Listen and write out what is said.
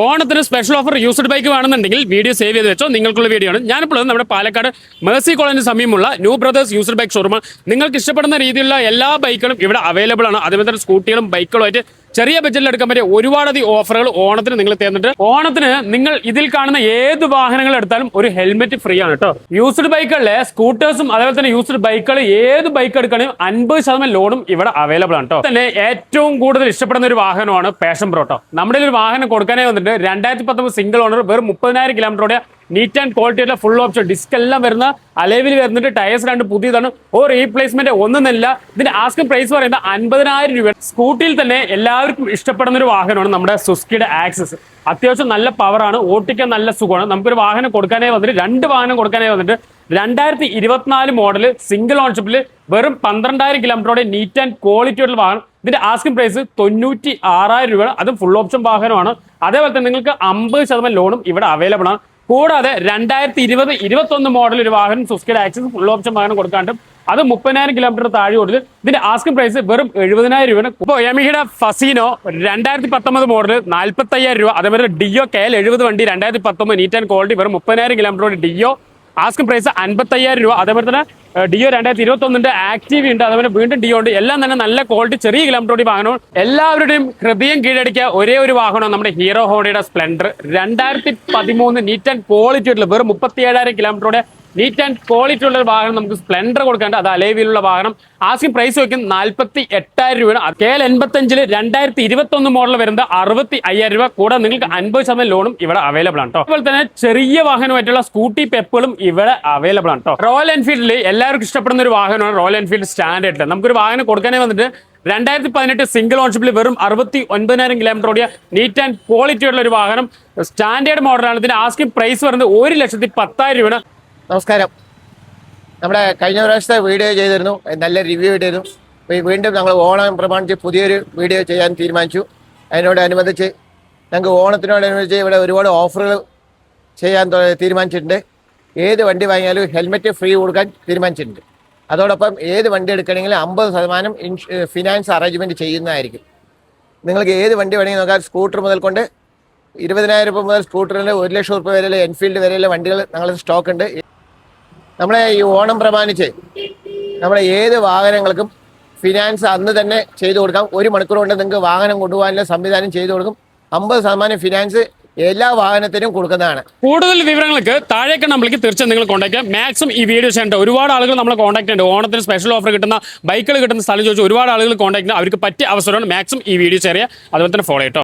ഓണത്തിന് special offer used bike വേണമെന്നുണ്ടെങ്കിൽ video save ചെയ്ത് വെച്ചോ. നിങ്ങൾക്കുള്ള വീഡിയോ ആണ്. ഞാനിപ്പോൾ നമ്മുടെ പാലക്കാട് മേഴ്സി കോളേജിന് സമീപമുള്ള new brothers used bike showroom. നിങ്ങൾക്ക് ഇഷ്ടപ്പെടുന്ന രീതിയിലുള്ള എല്ലാ ബൈക്കുകളും ഇവിടെ അവൈലബിൾ ആണ്. അതേപോലെ തന്നെ സ്കൂട്ടികളും ബൈക്കുകളുമായിട്ട് ചെറിയ ബഡ്ജറ്റിൽ എടുക്കാൻ പറ്റിയ ഒരുപാടധികം ഓഫറുകൾ ഓണത്തിന് നിങ്ങൾ തരുന്നുണ്ട്. ഓണത്തിന് നിങ്ങൾ ഇതിൽ കാണുന്ന ഏത് വാഹനങ്ങൾ എടുത്താലും ഒരു ഹെൽമെറ്റ് ഫ്രീ ആണ് കേട്ടോ. യൂസ്ഡ് ബൈക്കുകളിലെ സ്കൂട്ടേഴ്സും അതേപോലെ തന്നെ യൂസ്ഡ് ബൈക്കുകൾ ഏത് ബൈക്ക് എടുക്കുകയാണെങ്കിൽ 50% ലോണും ഇവിടെ അവൈലബിൾ ആണ് കേട്ടോ. തന്നെ ഏറ്റവും കൂടുതൽ ഇഷ്ടപ്പെടുന്ന ഒരു വാഹനമാണ് പാഷൻ പ്രോ കേട്ടോ. നമ്മുടെ ഒരു വാഹനം കൊടുക്കാനേ വന്നിട്ട് 2019 സിംഗിൾ ഓണർ വെറും 30,000 കിലോമീറ്ററോടെ നീറ്റ് ആൻഡ് ക്വാളിറ്റിയുള്ള ഫുൾ ഓപ്ഷൻ ഡിസ്ക് എല്ലാം വരുന്ന അലവിൽ വരുന്നുണ്ട്. ടയേഴ്സ് രണ്ട് പുതിയതാണ്. റീപ്ലേസ്മെന്റ് ഒന്നുമില്ല. ഇതിന്റെ ആസ്കിംഗ് പ്രൈസ് പറയുന്നത് 50,000 രൂപ. സ്കൂട്ടിയിൽ തന്നെ എല്ലാവർക്കും ഇഷ്ടപ്പെടുന്ന ഒരു വാഹനമാണ് നമ്മുടെ സുസ്കിയുടെ ആക്സസ്. അത്യാവശ്യം നല്ല പവറാണ്, ഓട്ടിക്കാൻ നല്ല സുഖമാണ്. നമുക്കൊരു വാഹനം കൊടുക്കാനേ വന്നിട്ട് 2 വാഹനം കൊടുക്കാനേ വന്നിട്ട് 2024 മോഡൽ സിംഗിൾ ഓൺഷിപ്പിൽ വെറും 12,000 കിലോമീറ്ററോടെ നീറ്റ് ആൻഡ് ക്വാളിറ്റിയുള്ള വാഹനം. ഇതിന്റെ ആസ്കിംഗ് പ്രൈസ് 96,000 രൂപ. അതും ഫുൾ ഓപ്ഷൻ വാഹനമാണ്. അതേപോലെ തന്നെ നിങ്ങൾക്ക് 50% ലോണും ഇവിടെ അവൈലബിൾ ആണ്. കൂടാതെ 2020-21 മോഡൽ ഒരു വാഹനം സുസ്കിയുടെ ആക്സസ് ഫുൾ ഓപ്ഷൻ വാഹനം കൊടുക്കാണ്ട് അത് 30,000 കിലോമീറ്റർ താഴെ കൊടുത്ത് ഇതിന്റെ ആസ്കിംഗ് പ്രൈസ് വെറും 70,000 രൂപ. ഇപ്പോൾ യമഹയുടെ ഫസീനോ 2019 മോഡൽ 45,000 രൂപ. അതേപോലെ ഡിയോ KL 70 വണ്ടി 2019 നീറ്റ് ആൻഡ് ക്വാളിറ്റി വെറും 30,000 കിലോമീറ്റർ ഡിയോ ആസ്കിംഗ് പ്രൈസ് 55,000 രൂപ. അതേപോലെ തന്നെ ഡിയോ 2021 ആക്റ്റീവ് ഉണ്ട്. അതേപോലെ വീണ്ടും ഡിയോ ഉണ്ട്. എല്ലാം തന്നെ നല്ല ക്വാളിറ്റി ചെറിയ കിലോമീറ്റർ വാഹനവും എല്ലാവരുടെയും ഹൃദയം കീഴടക്കിയ ഒരേ ഒരു വാഹനമാണ് നമ്മുടെ ഹീറോ ഹോണ്ടയുടെ സ്പ്ലെൻഡർ. 2013 നീറ്റ് ആൻഡ് ക്വാളിറ്റി ആയിട്ടുള്ള വെറും 37,000 കിലോമീറ്ററോടെ നീറ്റ് ആൻഡ് ക്വാളിറ്റി ഉള്ള വാഹനം നമുക്ക് സ്പ്ലെൻഡർ കൊടുക്കാണ്ട്. അത് അലേവിലുള്ള വാഹനം ആസ്കിംഗ് പ്രൈസ് വയ്ക്കുന്നത് 48,000 രൂപയാണ്. KL 85 2021 മോഡൽ വരുന്നത് 65,000 രൂപ. കൂടെ നിങ്ങൾക്ക് 50% ലോണും ഇവിടെ അവൈലബിൾ ആണ് കേട്ടോ. അതുപോലെ തന്നെ ചെറിയ വാഹനമായിട്ടുള്ള സ്കൂട്ടി പെപ്പുകളും ഇവിടെ അവൈലബിൾ ആണ് കേട്ടോ. റോയൽ എൻഫീൽഡിൽ എല്ലാവർക്കും ഇഷ്ടപ്പെടുന്ന ഒരു വാഹനമാണ് റോയൽ എൻഫീൽഡ് സ്റ്റാൻഡേർഡ്. നമുക്കൊരു വാഹനം കൊടുക്കാനേ വന്നിട്ട് 2018 സിംഗിൾ ഓൺഷിപ്പിൽ വെറും 69,000 കിലോമീറ്റർ ഓടിയ നീറ്റ് ആൻഡ് ക്വാളിറ്റി ഉള്ള ഒരു വാഹനം സ്റ്റാൻഡേർഡ് മോഡലാണ്. ഇതിന്റെ ആസ്കിംഗ് പ്രൈസ് വരുന്നത് 1,10,000 രൂപയാണ്. നമസ്കാരം. നമ്മുടെ കഴിഞ്ഞ പ്രാവശ്യത്തെ വീഡിയോ ചെയ്തിരുന്നു, നല്ല റിവ്യൂ ഇട്ടിരുന്നു. വീണ്ടും ഞങ്ങൾ ഓണം പ്രമാണിച്ച് പുതിയൊരു വീഡിയോ ചെയ്യാൻ തീരുമാനിച്ചു. അതിനോടനുബന്ധിച്ച് ഞങ്ങൾക്ക് ഓണത്തിനോടനുബന്ധിച്ച് ഇവിടെ ഒരുപാട് ഓഫറുകൾ ചെയ്യാൻ തീരുമാനിച്ചിട്ടുണ്ട്. ഏത് വണ്ടി വാങ്ങിയാലും ഹെൽമെറ്റ് ഫ്രീ കൊടുക്കാൻ തീരുമാനിച്ചിട്ടുണ്ട്. അതോടൊപ്പം ഏത് വണ്ടി എടുക്കണമെങ്കിലും 50% ഫിനാൻസ് അറേഞ്ച്മെൻറ്റ് ചെയ്യുന്നതായിരിക്കും. നിങ്ങൾക്ക് ഏത് വണ്ടി വേണമെങ്കിൽ നോക്കാം. സ്കൂട്ടർ മുതൽ കൊണ്ട് 20,000 രൂപ മുതൽ സ്കൂട്ടറിന് 1,00,000 രൂപ വരെയുള്ള എൻഫീൽഡ് വരെയുള്ള വണ്ടികൾ ഞങ്ങൾ സ്റ്റോക്ക് ഉണ്ട്. നമ്മളെ ഈ ഓണം പ്രമാണിച്ച് നമ്മളെ ഏത് വാഹനങ്ങൾക്കും ഫിനാൻസ് അന്ന് തന്നെ ചെയ്തു കൊടുക്കാം. 1 മണിക്കൂർ കൊണ്ട് നിങ്ങൾക്ക് വാഹനം കൊണ്ടുപോകാനുള്ള സംവിധാനം ചെയ്തു കൊടുക്കും. 50% ഫിനാൻസ് എല്ലാ വാഹനത്തിനും കൊടുക്കുന്നതാണ്. കൂടുതൽ വിവരങ്ങൾക്ക് താഴേക്ക് നമ്പറിലേക്ക് തീർച്ചയായും നിങ്ങൾ കോൺടാക്ട് ചെയ്യാം. മാക്സിമം ഈ വീഡിയോ ചെയ്യേണ്ട ഒരുപാട് ആളുകൾ നമ്മളെ കോൺടാക്ട് ചെയ്യുന്നുണ്ട്. ഓണത്തിന് സ്പെഷ്യൽ ഓഫർ കിട്ടുന്ന ബൈക്കുകൾ കിട്ടുന്ന സ്ഥലം ചോദിച്ചു ഒരുപാട് ആളുകൾ കോൺടാക്ട് ചെയ്യുന്നത് അവർക്ക് പറ്റിയ അവസരമാണ്. മാക്സിമം ഈ വീഡിയോ ഷെയർ ചെയ്യുക. അതുപോലെ തന്നെ ഫോളോ ചെയ്യട്ടോ.